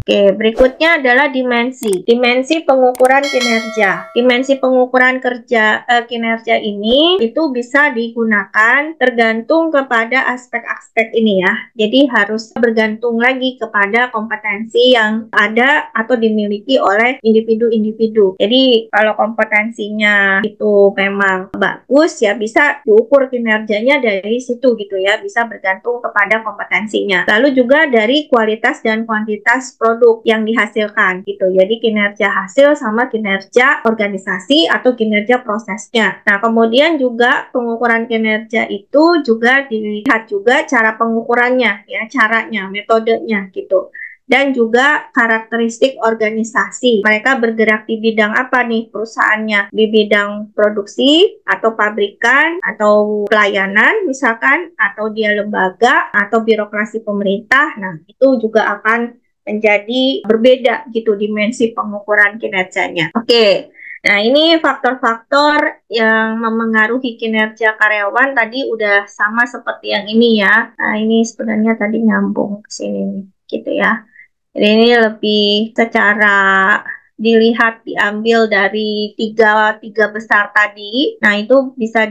Oke, berikutnya adalah dimensi. Dimensi pengukuran kinerja. Dimensi pengukuran kinerja ini itu bisa digunakan tergantung kepada aspek-aspek ini ya. Jadi harus bergantung lagi kepada kompetensi yang ada atau dimiliki oleh individu-individu. Jadi kalau kompetensinya itu memang bagus ya bisa diukur kinerjanya dari situ gitu ya. Bisa bergantung kepada kompetensinya. Lalu juga dari kualitas dan kuantitas produk yang dihasilkan gitu. Jadi kinerja hasil sama kinerja organisasi atau kinerja prosesnya. Nah, kemudian juga pengukuran kinerja itu juga dilihat juga cara pengukurannya ya, caranya, metodenya gitu. Dan juga karakteristik organisasi. Mereka bergerak di bidang apa nih perusahaannya? Di bidang produksi atau pabrikan atau pelayanan misalkan, atau dia lembaga atau birokrasi pemerintah. Nah, itu juga akan menjadi berbeda gitu dimensi pengukuran kinerjanya. Oke. Nah, ini faktor-faktor yang memengaruhi kinerja karyawan tadi udah sama seperti yang ini ya. Nah, ini sebenarnya tadi nyambung ke sini gitu ya. Jadi ini lebih secara dilihat diambil dari tiga besar tadi. Nah, itu bisa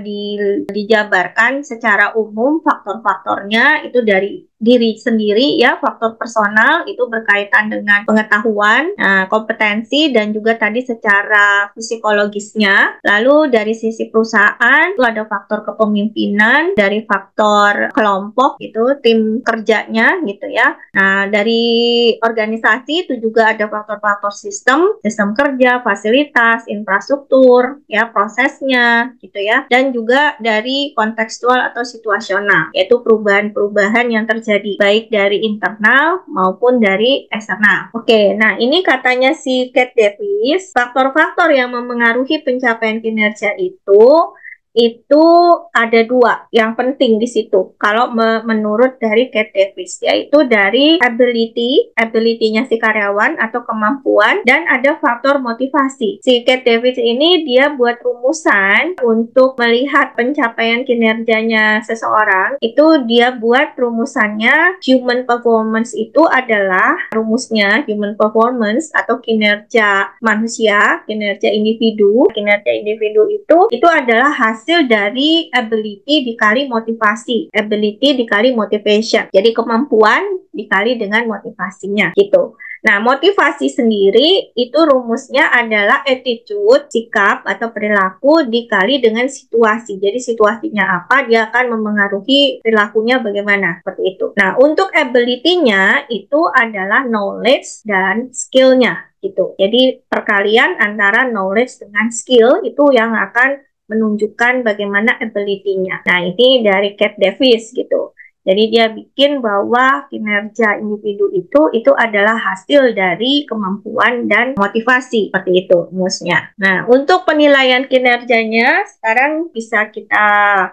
dijabarkan secara umum faktor-faktornya itu dari diri sendiri ya, faktor personal itu berkaitan dengan pengetahuan, kompetensi, dan juga tadi secara psikologisnya. Lalu dari sisi perusahaan itu ada faktor kepemimpinan, dari faktor kelompok itu tim kerjanya gitu ya. Nah, dari organisasi itu juga ada faktor-faktor sistem kerja, fasilitas, infrastruktur ya, prosesnya gitu ya. Dan juga dari kontekstual atau situasional, yaitu perubahan-perubahan yang terjadi baik dari internal maupun dari eksternal. Oke, nah ini katanya si Kate Davis, faktor-faktor yang memengaruhi pencapaian kinerja itu ada dua yang penting di situ. Kalau menurut dari Kate Davis, yaitu dari ability-nya si karyawan atau kemampuan, dan ada faktor motivasi. Si Kate Davis ini dia buat rumusan untuk melihat pencapaian kinerjanya seseorang. Itu dia buat rumusannya, human performance itu adalah rumusnya human performance atau kinerja manusia, kinerja individu. Kinerja individu itu adalah hasil dari ability dikali motivasi, ability dikali motivation. Jadi kemampuan dikali dengan motivasinya gitu. Nah, motivasi sendiri itu rumusnya adalah attitude, sikap atau perilaku dikali dengan situasi. Jadi situasinya apa, dia akan memengaruhi perilakunya bagaimana, seperti itu. Nah, untuk ability-nya itu adalah knowledge dan skill-nya gitu. Jadi perkalian antara knowledge dengan skill itu yang akan menunjukkan bagaimana ability-nya. Nah, ini dari Kate Davis gitu. Jadi dia bikin bahwa kinerja individu itu adalah hasil dari kemampuan dan motivasi, seperti itu rumusnya. Nah, untuk penilaian kinerjanya sekarang bisa kita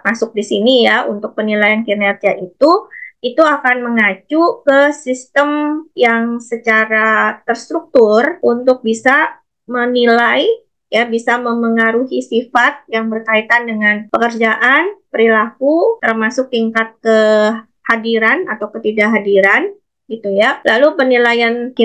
masuk di sini ya. Untuk penilaian kinerja itu akan mengacu ke sistem yang secara terstruktur untuk bisa menilai ya, bisa memengaruhi sifat yang berkaitan dengan pekerjaan, perilaku, termasuk tingkat kehadiran atau ketidakhadiran gitu ya. Lalu penilaian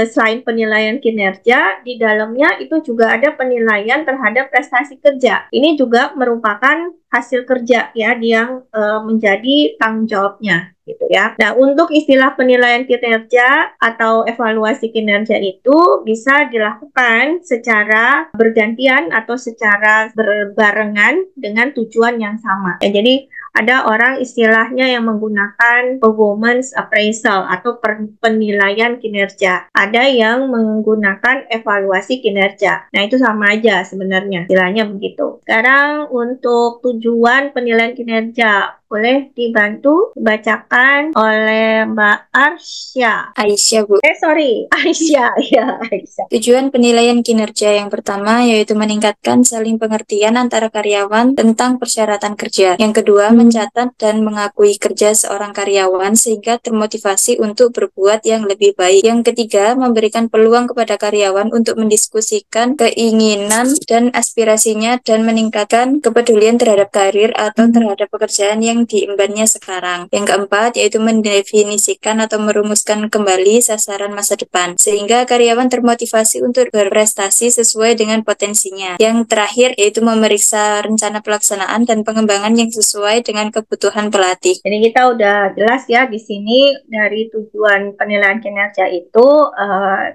selain penilaian kinerja, di dalamnya itu juga ada penilaian terhadap prestasi kerja. Ini juga merupakan hasil kerja ya yang menjadi tanggung jawabnya gitu ya. Nah, untuk istilah penilaian kinerja atau evaluasi kinerja itu bisa dilakukan secara bergantian atau secara berbarengan dengan tujuan yang sama. Ya, jadi ada orang istilahnya yang menggunakan performance appraisal atau penilaian kinerja. Ada yang menggunakan evaluasi kinerja. Nah, itu sama aja sebenarnya, istilahnya begitu. Sekarang untuk tujuan penilaian kinerja, boleh dibantu dibacakan oleh Mbak Arsya. Aisyah, Bu. Aisyah. Ya, Aisyah. Tujuan penilaian kinerja yang pertama yaitu meningkatkan saling pengertian antara karyawan tentang persyaratan kerja. Yang kedua, mencatat dan mengakui kerja seorang karyawan sehingga termotivasi untuk berbuat yang lebih baik. Yang ketiga, memberikan peluang kepada karyawan untuk mendiskusikan keinginan dan aspirasinya dan meningkatkan kepedulian terhadap karir atau terhadap pekerjaan yang yang diembannya sekarang. Yang keempat, yaitu mendefinisikan atau merumuskan kembali sasaran masa depan, sehingga karyawan termotivasi untuk berprestasi sesuai dengan potensinya. Yang terakhir, yaitu memeriksa rencana pelaksanaan dan pengembangan yang sesuai dengan kebutuhan pelatih. Jadi kita udah jelas ya di sini dari tujuan penilaian kinerja itu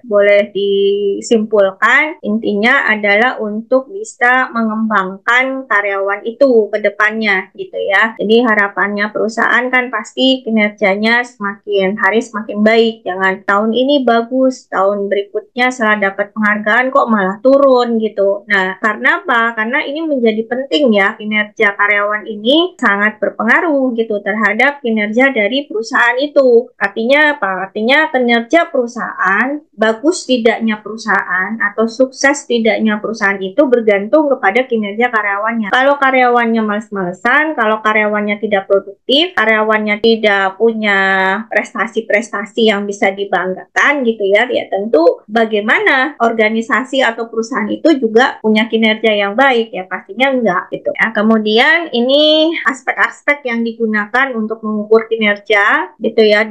boleh disimpulkan intinya adalah untuk bisa mengembangkan karyawan itu ke depannya gitu ya. Jadi harapannya perusahaan kan pasti kinerjanya semakin hari semakin baik. Jangan tahun ini bagus, tahun berikutnya setelah dapat penghargaan kok malah turun gitu. Nah, karena apa? Karena ini menjadi penting ya, kinerja karyawan ini sangat berpengaruh gitu terhadap kinerja dari perusahaan itu. Artinya apa? Artinya kinerja perusahaan, bagus tidaknya perusahaan atau sukses tidaknya perusahaan itu bergantung kepada kinerja karyawannya. Kalau karyawannya males-malesan, kalau karyawannya tidak produktif, karyawannya tidak punya prestasi-prestasi yang bisa dibanggakan gitu ya, ya tentu bagaimana organisasi atau perusahaan itu juga punya kinerja yang baik ya, pastinya enggak gitu ya. Kemudian ini aspek-aspek yang digunakan untuk mengukur kinerja gitu ya,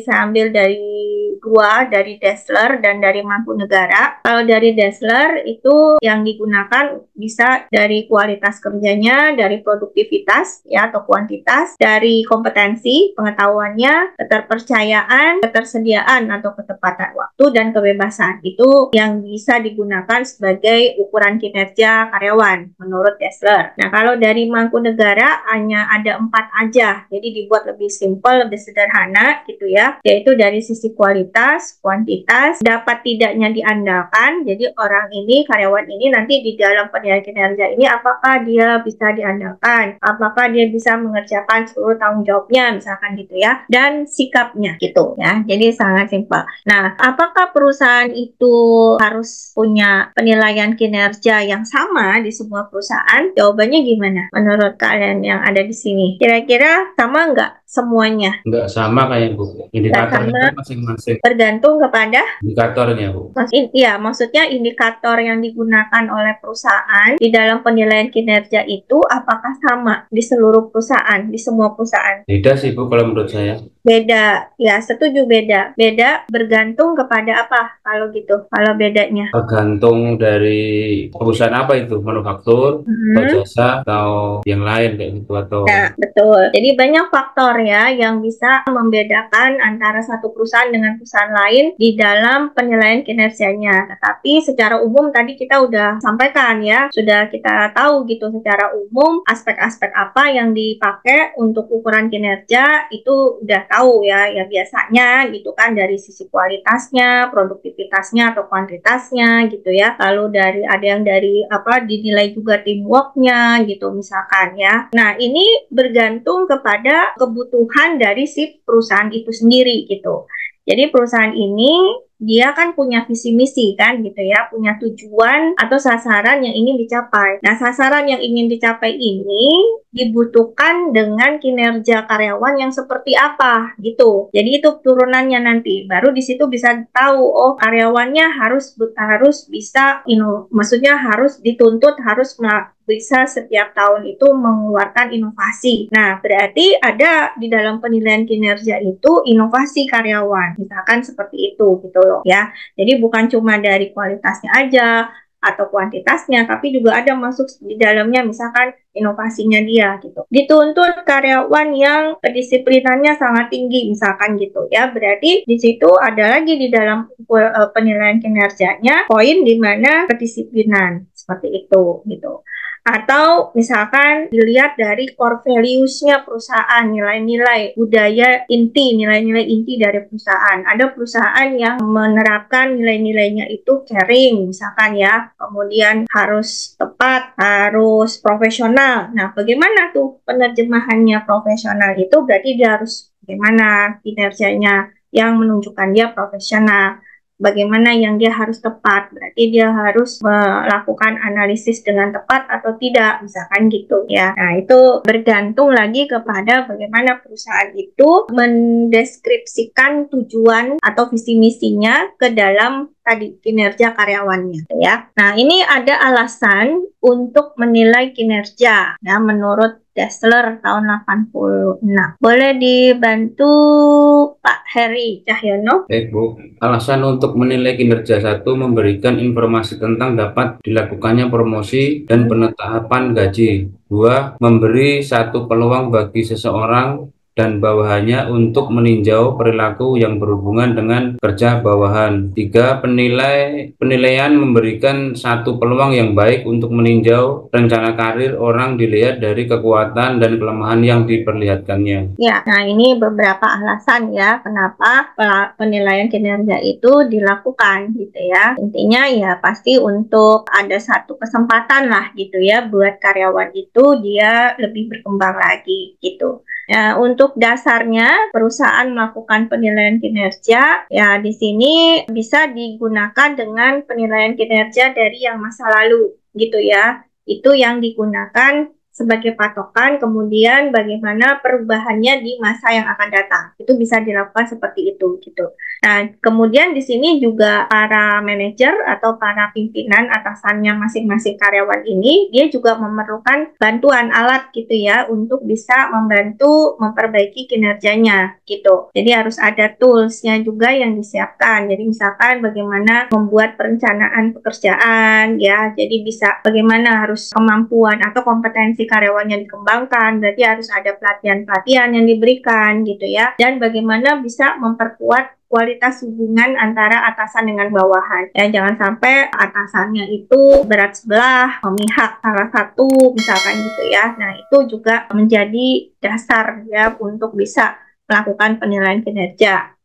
saya ambil dari Dassler dan dari Mangkunegara. Kalau dari Dassler itu yang digunakan bisa dari kualitas kerjanya, dari produktivitas ya atau kuantitas, dari kompetensi, pengetahuannya, keterpercayaan, ketersediaan atau ketepatan waktu, dan kebebasan. Itu yang bisa digunakan sebagai ukuran kinerja karyawan menurut Dassler. Nah, kalau dari Mangkunegara hanya ada 4 aja, jadi dibuat lebih simpel, lebih sederhana gitu ya, yaitu dari sisi kualitas, kuantitas, dapat tidaknya diandalkan. Jadi orang ini, karyawan ini nanti di dalam penilaian kinerja ini apakah dia bisa diandalkan, apakah dia bisa mengerjakan seluruh tanggung jawabnya misalkan gitu ya, dan sikapnya gitu ya. Jadi sangat simpel. Nah, apakah perusahaan itu harus punya penilaian kinerja yang sama di semua perusahaan? Jawabannya gimana menurut kalian yang ada di sini? Kira-kira sama nggak semuanya? Nggak sama kayak Bu. Indikatornya sama. kan masing-masing. Bergantung kepada Indikatornya Bu. Iya, maksudnya indikator yang digunakan oleh perusahaan di dalam penilaian kinerja itu apakah sama di seluruh perusahaan, di semua perusahaan? Beda sih Bu kalau menurut saya. Beda, ya setuju beda. Beda bergantung kepada apa kalau gitu, kalau bedanya? Tergantung dari perusahaan apa itu, manufaktur, atau jasa, atau yang lain kayak gitu atau. Nah, betul. Jadi banyak faktor ya yang bisa membedakan antara satu perusahaan dengan perusahaan lain di dalam penilaian kinerjanya. Tetapi secara umum tadi kita udah sampaikan ya, sudah kita tahu gitu secara umum aspek-aspek apa yang dipakai untuk ukuran kinerja itu udah tahu ya. Ya biasanya gitu kan dari sisi kualitasnya, produktivitasnya atau kuantitasnya gitu ya. Lalu ada yang dari dinilai juga teamworknya gitu misalkan ya. Nah, ini bergantung kepada kebutuhan dari si perusahaan itu sendiri gitu. Jadi perusahaan ini dia kan punya visi misi kan gitu ya, punya tujuan atau sasaran yang ingin dicapai. Nah, sasaran yang ingin dicapai ini dibutuhkan dengan kinerja karyawan yang seperti apa gitu. Jadi itu turunannya nanti. Baru di situ bisa tahu oh karyawannya harus bisa maksudnya harus dituntut harus bisa setiap tahun itu mengeluarkan inovasi. Nah, berarti ada di dalam penilaian kinerja itu inovasi karyawan. Misalkan seperti itu gitu loh ya. Jadi bukan cuma dari kualitasnya aja atau kuantitasnya, tapi juga ada masuk di dalamnya misalkan inovasinya dia gitu. Dituntut karyawan yang kedisiplinannya sangat tinggi misalkan gitu ya. Berarti di situ ada lagi di dalam penilaian kinerjanya poin di mana kedisiplinan seperti itu gitu. Atau misalkan dilihat dari core values-nya perusahaan, nilai-nilai budaya inti, nilai-nilai inti dari perusahaan. Ada perusahaan yang menerapkan nilai-nilainya itu caring, misalkan ya, kemudian harus tepat, harus profesional. Nah, bagaimana tuh penerjemahannya profesional itu? Berarti dia harus bagaimana kinerjanya yang menunjukkan dia profesional. Bagaimana yang dia harus tepat, berarti dia harus melakukan analisis dengan tepat atau tidak, misalkan gitu ya. Nah, itu bergantung lagi kepada bagaimana perusahaan itu mendeskripsikan tujuan atau visi misinya ke dalam tadi kinerja karyawannya ya. Nah, ini ada alasan untuk menilai kinerja ya menurut Dassler tahun 86. Boleh dibantu Pak Heri Cahyono? Baik, Bu. Alasan untuk menilai kinerja satu memberikan informasi tentang dapat dilakukannya promosi dan penetapan gaji. Dua, memberi satu peluang bagi seseorang dan bawahannya untuk meninjau perilaku yang berhubungan dengan kerja bawahan. Tiga, penilaian memberikan satu peluang yang baik untuk meninjau rencana karir orang dilihat dari kekuatan dan kelemahan yang diperlihatkannya. Ya, nah ini beberapa alasan ya kenapa penilaian kinerja itu dilakukan gitu ya. Intinya ya pasti untuk ada satu kesempatan lah gitu ya buat karyawan itu dia lebih berkembang lagi gitu. Nah, untuk dasarnya perusahaan melakukan penilaian kinerja, ya di sini bisa digunakan dengan penilaian kinerja dari yang masa lalu, gitu ya. Itu yang digunakan sebagai patokan, kemudian bagaimana perubahannya di masa yang akan datang. Itu bisa dilakukan seperti itu, gitu. Nah, kemudian di sini juga para manajer atau para pimpinan atasannya masing-masing karyawan ini, dia juga memerlukan bantuan alat gitu ya, untuk bisa membantu memperbaiki kinerjanya gitu. Jadi harus ada toolsnya juga yang disiapkan. Jadi misalkan bagaimana membuat perencanaan pekerjaan ya, jadi bisa bagaimana harus kemampuan atau kompetensi karyawannya dikembangkan, berarti harus ada pelatihan-pelatihan yang diberikan gitu ya, dan bagaimana bisa memperkuat kualitas hubungan antara atasan dengan bawahan. Ya, jangan sampai atasannya itu berat sebelah, memihak salah satu, misalkan gitu ya. Nah, itu juga menjadi dasar ya untuk bisa melakukan penilaian kinerja.